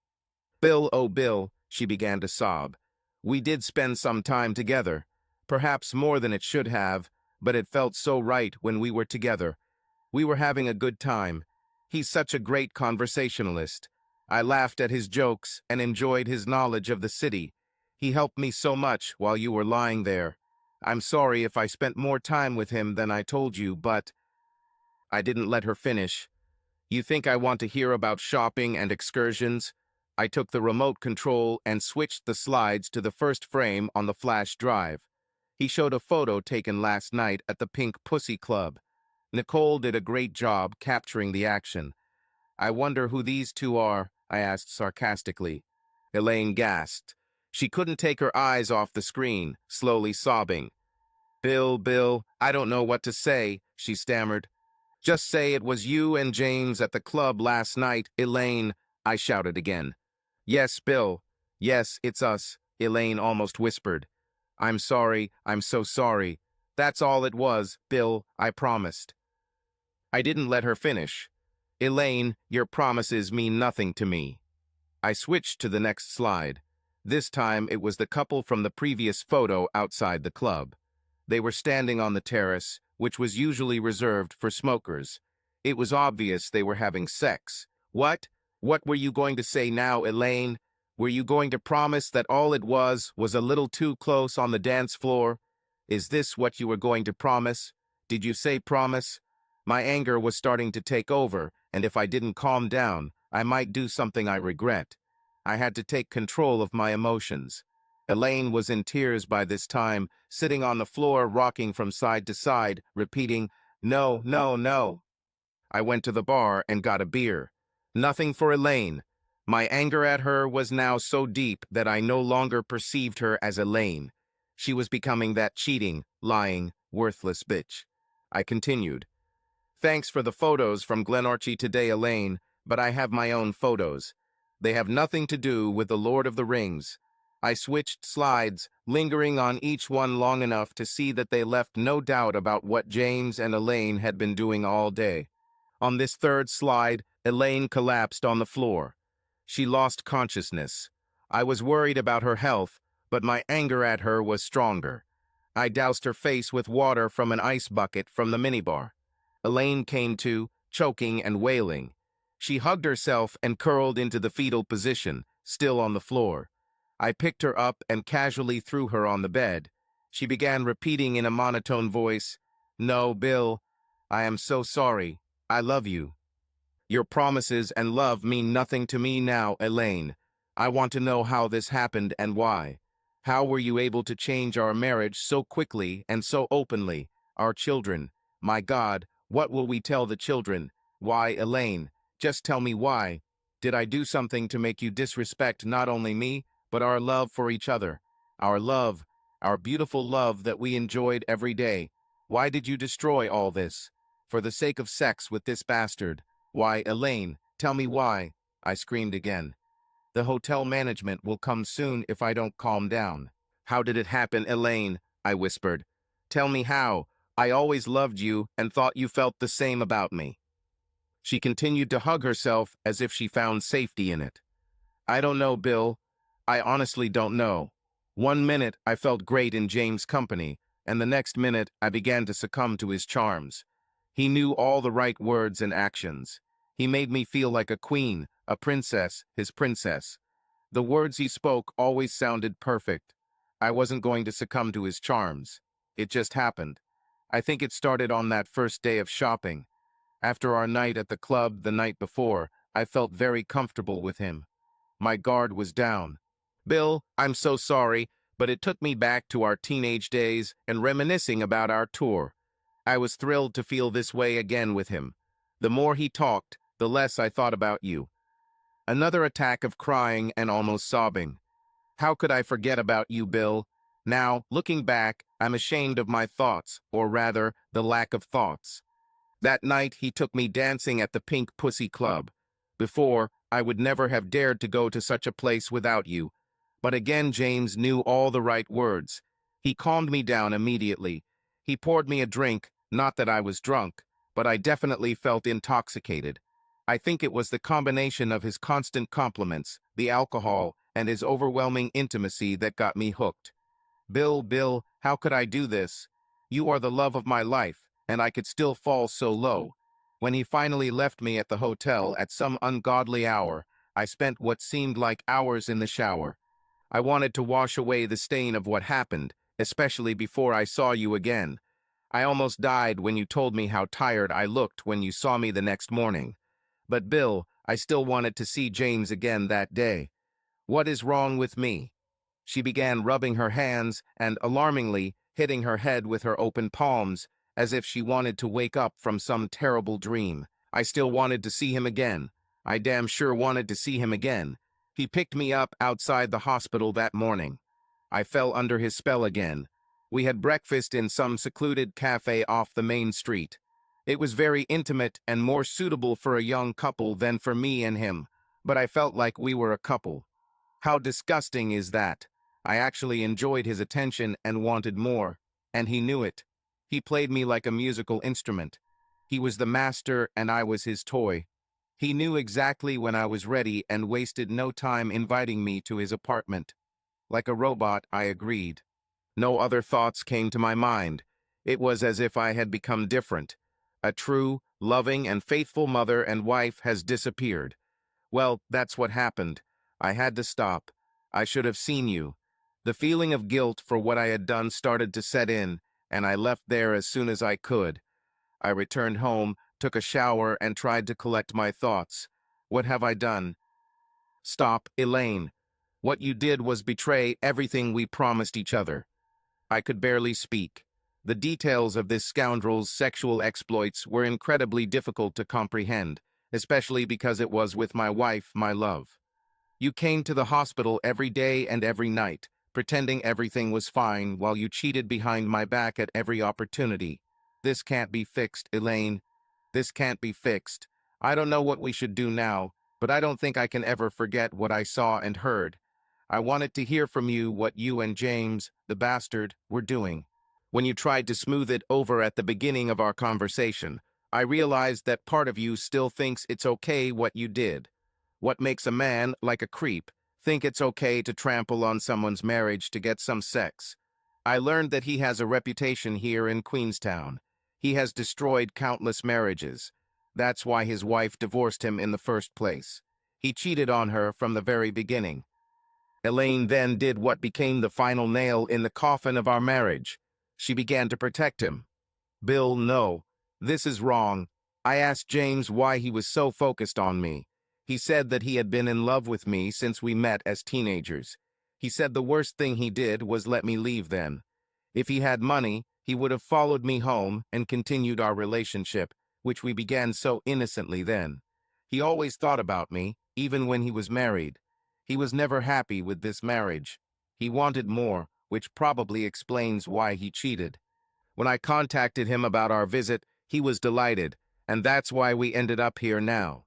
"Bill, oh Bill," she began to sob. "We did spend some time together. Perhaps more than it should have, but it felt so right when we were together. We were having a good time. He's such a great conversationalist. I laughed at his jokes and enjoyed his knowledge of the city. He helped me so much while you were lying there. I'm sorry if I spent more time with him than I told you, but—" I didn't let her finish. "You think I want to hear about shopping and excursions?" I took the remote control and switched the slides to the first frame on the flash drive. He showed a photo taken last night at the Pink Pussy Club. Nicole did a great job capturing the action. "I wonder who these two are," I asked sarcastically. Elaine gasped. She couldn't take her eyes off the screen, slowly sobbing. Bill, I don't know what to say," she stammered. "Just say it was you and James at the club last night, Elaine," I shouted again. "Yes, Bill. Yes, it's us," Elaine almost whispered. I'm so sorry. That's all it was, Bill, I promised." I didn't let her finish. "Elaine, your promises mean nothing to me." I switched to the next slide. This time it was the couple from the previous photo outside the club. They were standing on the terrace, which was usually reserved for smokers. It was obvious they were having sex. What? What were you going to say now, Elaine? Were you going to promise that all it was a little too close on the dance floor? Is this what you were going to promise? Did you say promise? My anger was starting to take over, and if I didn't calm down, I might do something I regret. I had to take control of my emotions. Elaine was in tears by this time, sitting on the floor, rocking from side to side, repeating, "No, no, no." I went to the bar and got a beer. Nothing for Elaine. My anger at her was now so deep that I no longer perceived her as Elaine. She was becoming that cheating, lying, worthless bitch. I continued. "Thanks for the photos from Glenorchy today, Elaine, but I have my own photos. They have nothing to do with the Lord of the Rings. I switched slides, lingering on each one long enough to see that they left no doubt about what James and Elaine had been doing all day. On this third slide, Elaine collapsed on the floor. She lost consciousness. I was worried about her health, but my anger at her was stronger. I doused her face with water from an ice bucket from the minibar. Elaine came to, choking and wailing. She hugged herself and curled into the fetal position, still on the floor. I picked her up and casually threw her on the bed. She began repeating in a monotone voice, "No, Bill, I am so sorry. I love you. Your promises and love mean nothing to me now, Elaine. I want to know how this happened and why. How were you able to change our marriage so quickly and so openly? Our children. My God, what will we tell the children? Why, Elaine? Just tell me why. Did I do something to make you disrespect not only me, but our love for each other? Our love, our beautiful love that we enjoyed every day. Why did you destroy all this? For the sake of sex with this bastard? Why, Elaine, tell me why, I screamed again. The hotel management will come soon if I don't calm down. How did it happen, Elaine? I whispered. Tell me how. I always loved you and thought you felt the same about me. She continued to hug herself as if she found safety in it. I don't know, Bill. I honestly don't know. One minute I felt great in James' company, and the next minute I began to succumb to his charms. He knew all the right words and actions. He made me feel like a queen, a princess, his princess. The words he spoke always sounded perfect. I wasn't going to succumb to his charms. It just happened. I think it started on that first day of shopping. After our night at the club the night before, I felt very comfortable with him. My guard was down. Bill, I'm so sorry, but it took me back to our teenage days and reminiscing about our tour. I was thrilled to feel this way again with him. The more he talked, the less I thought about you. Another attack of crying and almost sobbing. How could I forget about you, Bill? Now, looking back, I'm ashamed of my thoughts, or rather, the lack of thoughts. That night, he took me dancing at the Pink Pussy Club. Before, I would never have dared to go to such a place without you. But again, James knew all the right words. He calmed me down immediately. He poured me a drink, not that I was drunk, but I definitely felt intoxicated. I think it was the combination of his constant compliments, the alcohol, and his overwhelming intimacy that got me hooked. Bill, how could I do this? You are the love of my life, and I could still fall so low. When he finally left me at the hotel at some ungodly hour, I spent what seemed like hours in the shower. I wanted to wash away the stain of what happened, especially before I saw you again. I almost died when you told me how tired I looked when you saw me the next morning. But Bill, I still wanted to see James again that day. What is wrong with me? She began rubbing her hands and, alarmingly, hitting her head with her open palms, as if she wanted to wake up from some terrible dream. I still wanted to see him again. I damn sure wanted to see him again. He picked me up outside the hospital that morning. I fell under his spell again. We had breakfast in some secluded cafe off the main street. It was very intimate and more suitable for a young couple than for me and him, but I felt like we were a couple. How disgusting is that? I actually enjoyed his attention and wanted more, and he knew it. He played me like a musical instrument. He was the master and I was his toy. He knew exactly when I was ready and wasted no time inviting me to his apartment. Like a robot, I agreed. No other thoughts came to my mind. It was as if I had become different. A true, loving, and faithful mother and wife has disappeared. Well, that's what happened. I had to stop. I should have seen you. The feeling of guilt for what I had done started to set in, and I left there as soon as I could. I returned home, took a shower, and tried to collect my thoughts. What have I done? Stop, Elaine. What you did was betray everything we promised each other. I could barely speak. The details of this scoundrel's sexual exploits were incredibly difficult to comprehend, especially because it was with my wife, my love. You came to the hospital every day and every night, pretending everything was fine while you cheated behind my back at every opportunity. This can't be fixed, Elaine. This can't be fixed. I don't know what we should do now, but I don't think I can ever forget what I saw and heard. I wanted to hear from you what you and James, the bastard, were doing. When you tried to smooth it over at the beginning of our conversation, I realized that part of you still thinks it's okay what you did. What makes a man, like a creep, think it's okay to trample on someone's marriage to get some sex? I learned that he has a reputation here in Queenstown. He has destroyed countless marriages. That's why his wife divorced him in the first place. He cheated on her from the very beginning. Elaine then did what became the final nail in the coffin of our marriage. She began to protect him. Bill, no. This is wrong. I asked James why he was so focused on me. He said that he had been in love with me since we met as teenagers. He said the worst thing he did was let me leave then. If he had money, he would have followed me home and continued our relationship, which we began so innocently then. He always thought about me, even when he was married. He was never happy with this marriage. He wanted more, which probably explains why he cheated. When I contacted him about our visit, he was delighted, and that's why we ended up here now.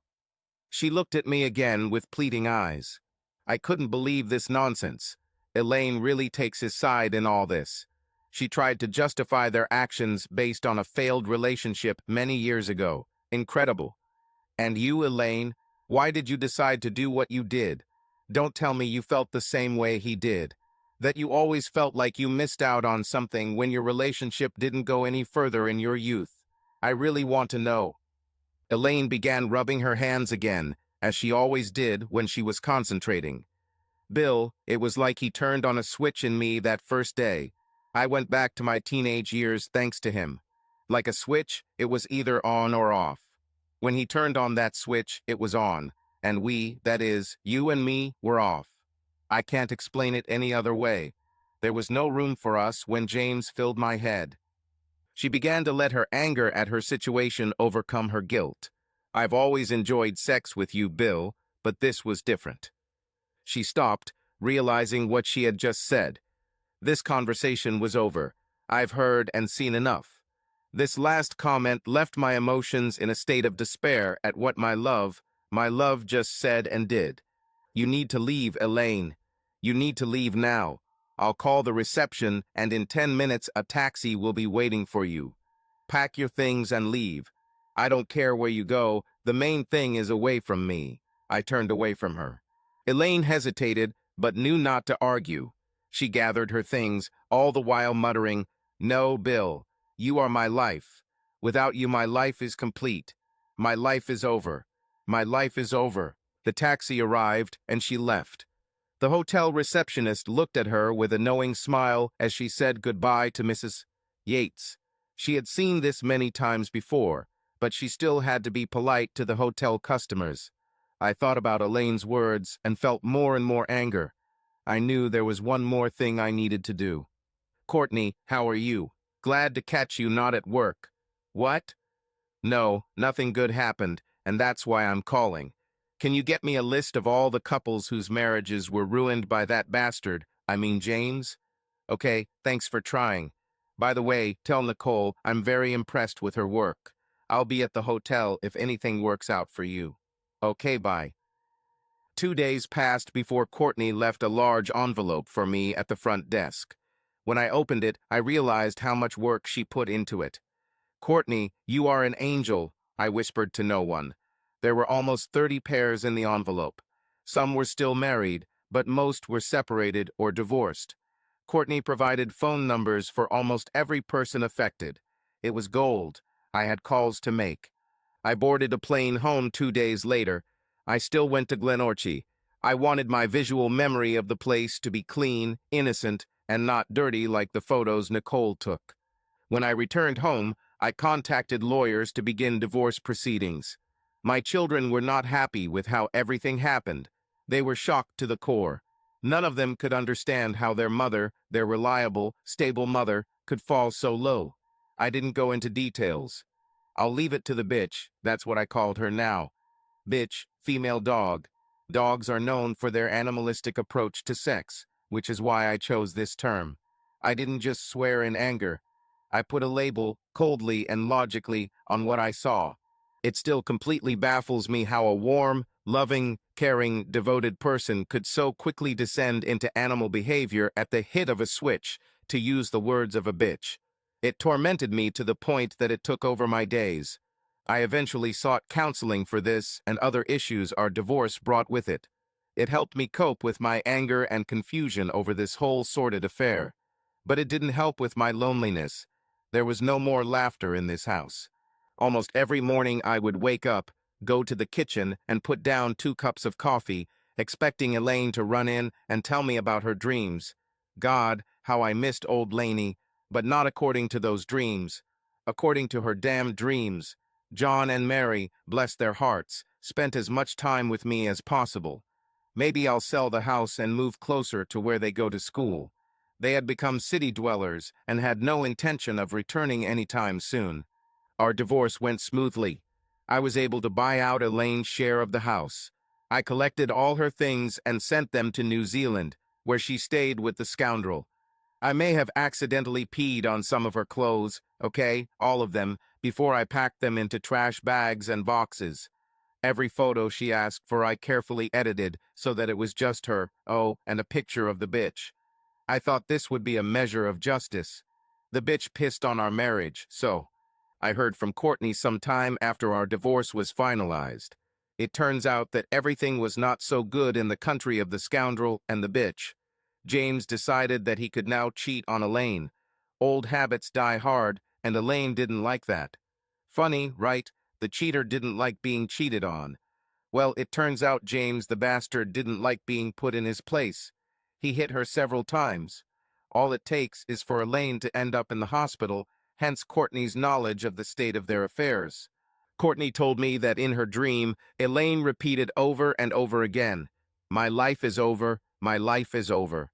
She looked at me again with pleading eyes. I couldn't believe this nonsense. Elaine really takes his side in all this. She tried to justify their actions based on a failed relationship many years ago. Incredible. And you, Elaine, why did you decide to do what you did? Don't tell me you felt the same way he did. That you always felt like you missed out on something when your relationship didn't go any further in your youth. I really want to know. Elaine began rubbing her hands again, as she always did when she was concentrating. Bill, it was like he turned on a switch in me that first day. I went back to my teenage years thanks to him. Like a switch, it was either on or off. When he turned on that switch, it was on, and we, that is, you and me, were off. I can't explain it any other way. There was no room for us when James filled my head. She began to let her anger at her situation overcome her guilt. I've always enjoyed sex with you, Bill, but this was different. She stopped, realizing what she had just said. This conversation was over. I've heard and seen enough. This last comment left my emotions in a state of despair at what my love just said and did. You need to leave, Elaine. You need to leave now. I'll call the reception, and in 10 minutes a taxi will be waiting for you. Pack your things and leave. I don't care where you go. The main thing is away from me. I turned away from her. Elaine hesitated, but knew not to argue. She gathered her things, all the while muttering, "No, Bill, you are my life. Without you, my life is complete. My life is over. My life is over." The taxi arrived, and she left. The hotel receptionist looked at her with a knowing smile as she said goodbye to Mrs. Yates. She had seen this many times before, but she still had to be polite to the hotel customers. I thought about Elaine's words and felt more and more anger. I knew there was one more thing I needed to do. "Courtney, how are you? Glad to catch you not at work." "What?" "No, nothing good happened, and that's why I'm calling. Can you get me a list of all the couples whose marriages were ruined by that bastard, I mean James?" "Okay, thanks for trying. By the way, tell Nicole I'm very impressed with her work. I'll be at the hotel if anything works out for you." "Okay, bye." 2 days passed before Courtney left a large envelope for me at the front desk. When I opened it, I realized how much work she put into it. "Courtney, you are an angel," I whispered to no one. There were almost 30 pairs in the envelope. Some were still married, but most were separated or divorced. Courtney provided phone numbers for almost every person affected. It was gold. I had calls to make. I boarded a plane home 2 days later. I still went to Glenorchy. I wanted my visual memory of the place to be clean, innocent, and not dirty like the photos Nicole took. When I returned home, I contacted lawyers to begin divorce proceedings. My children were not happy with how everything happened. They were shocked to the core. None of them could understand how their mother, their reliable, stable mother, could fall so low. I didn't go into details. I'll leave it to the bitch, that's what I called her now. Bitch, female dog. Dogs are known for their animalistic approach to sex, which is why I chose this term. I didn't just swear in anger. I put a label, coldly and logically, on what I saw. It still completely baffles me how a warm, loving, caring, devoted person could so quickly descend into animal behavior at the hit of a switch, to use the words of a bitch. It tormented me to the point that it took over my days. I eventually sought counseling for this and other issues our divorce brought with it. It helped me cope with my anger and confusion over this whole sordid affair. But it didn't help with my loneliness. There was no more laughter in this house. Almost every morning I would wake up, go to the kitchen, and put down 2 cups of coffee, expecting Elaine to run in and tell me about her dreams. God, how I missed old Laney, but not according to those dreams. According to her damned dreams. John and Mary, bless their hearts, spent as much time with me as possible. Maybe I'll sell the house and move closer to where they go to school. They had become city dwellers and had no intention of returning anytime soon. Our divorce went smoothly. I was able to buy out Elaine's share of the house. I collected all her things and sent them to New Zealand, where she stayed with the scoundrel. I may have accidentally peed on some of her clothes, okay, all of them, before I packed them into trash bags and boxes. Every photo she asked for I carefully edited so that it was just her, oh, and a picture of the bitch. I thought this would be a measure of justice. The bitch pissed on our marriage, so. I heard from Courtney some time after our divorce was finalized. It turns out that everything was not so good in the country of the scoundrel and the bitch. James decided that he could now cheat on Elaine. Old habits die hard, and Elaine didn't like that. Funny, right? The cheater didn't like being cheated on. Well, it turns out James the bastard didn't like being put in his place. He hit her several times. All it takes is for Elaine to end up in the hospital, hence Courtney's knowledge of the state of their affairs. Courtney told me that in her dream, Elaine repeated over and over again, "My life is over, my life is over."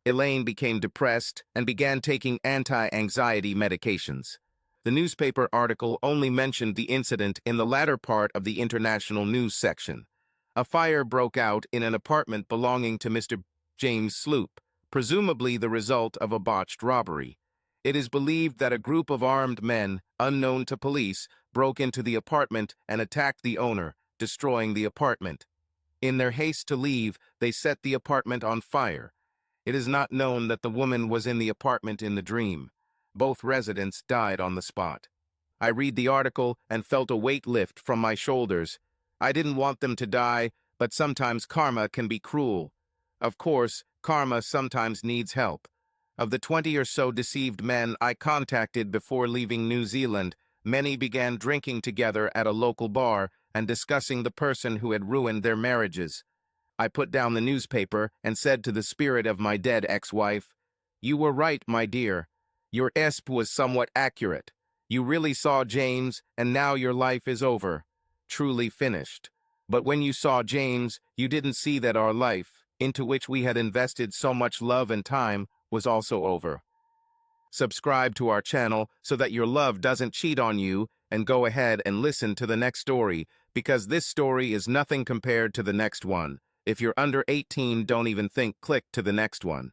Elaine became depressed and began taking anti-anxiety medications. The newspaper article only mentioned the incident in the latter part of the international news section. A fire broke out in an apartment belonging to Mr. James Sloop, presumably the result of a botched robbery. It is believed that a group of armed men, unknown to police, broke into the apartment and attacked the owner, destroying the apartment. In their haste to leave, they set the apartment on fire. It is not known that the woman was in the apartment in the dream. Both residents died on the spot. I read the article and felt a weight lift from my shoulders. I didn't want them to die, but sometimes karma can be cruel. Of course, karma sometimes needs help. Of the 20 or so deceived men I contacted before leaving New Zealand, many began drinking together at a local bar and discussing the person who had ruined their marriages. I put down the newspaper and said to the spirit of my dead ex-wife, "You were right, my dear. Your esp was somewhat accurate. You really saw James, and now your life is over. Truly finished. But when you saw James, you didn't see that our life, into which we had invested so much love and time, was also over." Subscribe to our channel so that your love doesn't cheat on you, and go ahead and listen to the next story, because this story is nothing compared to the next one. If you're under 18, don't even think, click to the next one.